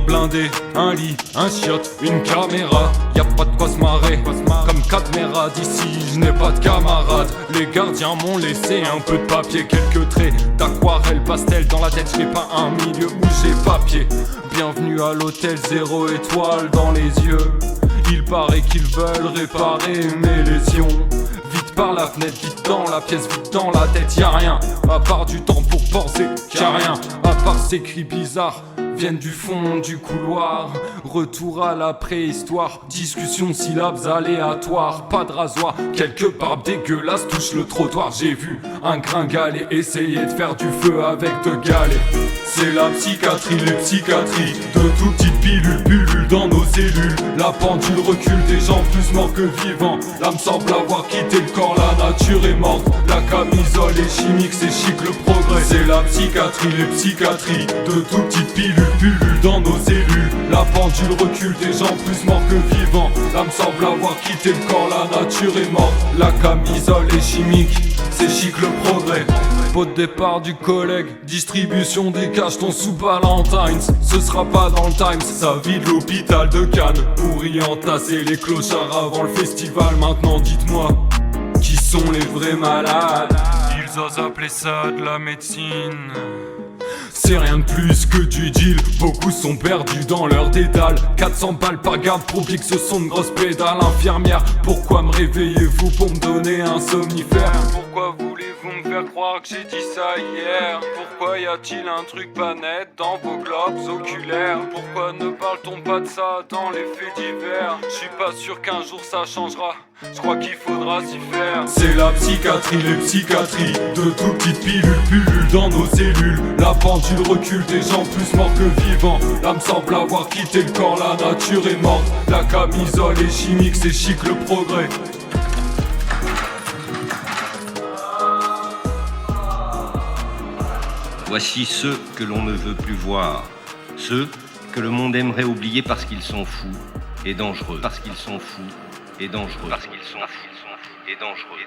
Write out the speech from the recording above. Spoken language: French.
blindé, un lit, un chiotte, une caméra. Y a pas de quoi se marrer, comme Cadmera d'ici, je n'ai pas de camarades. Les gardiens m'ont laissé un peu de papier, quelques traits d'aquarelle pastel dans la tête. J'ai pas un milieu où j'ai papier. Bienvenue à l'hôtel 0 étoiles dans les yeux. Il paraît qu'ils veulent réparer mes lésions. Vite par la fenêtre, vite dans la pièce, vite dans la tête. Y'a rien, à part du temps pour penser. Y'a rien, à part ces cris bizarres viennent du fond du couloir. Retour à la préhistoire, discussion, syllabes aléatoires. Pas de rasoir, quelques barbes dégueulasses touchent le trottoir. J'ai vu un gringalet essayer de faire du feu avec deux galets. C'est la psychiatrie, les psychiatries de tout petites pilules pullulent dans nos cellules. La pendule recule, des gens plus morts que vivants. L'âme semble avoir quitté le corps, la nature est morte. La camisole est chimique, c'est chic le progrès. C'est la psychiatrie, les psychiatries de tout petites pilules pullulent dans nos cellules. La pendule recule, des gens plus morts que vivants. L'âme semble avoir quitté le corps, la nature est morte. La camisole est chimique, c'est chic le progrès. Pot de départ du collègue, distribution des cachetons sous Valentine's. Ce sera pas dans le Times, ça vide l'hôpital de Cannes pour y entasser les clochards avant le festival. Maintenant dites-moi, qui sont les vrais malades? Ils osent appeler ça de la médecine. C'est rien de plus que du deal, beaucoup sont perdus dans leur dédale. 400 balles par garde pour que ce sont de grosses pédales. Infirmière, pourquoi me réveillez-vous pour me donner un somnifère? Pourquoi voulez-vous me faire croire que j'ai dit ça hier? Pourquoi y a-t-il un truc pas net dans vos globes oculaires? Pourquoi ne parle-t-on pas de ça dans les faits divers? Je suis pas sûr qu'un jour ça changera, je crois qu'il faudra s'y faire. C'est la psychiatrie, les psychiatries de tout petites pilules pullulent dans nos cellules. La pendule recule, des gens plus morts que vivants. L'âme semble avoir quitté le corps, la nature est morte. La camisole est chimique, c'est chic le progrès. Voici ceux que l'on ne veut plus voir, ceux que le monde aimerait oublier parce qu'ils sont fous et dangereux, parce qu'ils sont fous et dangereux, parce qu'ils sont fous et dangereux.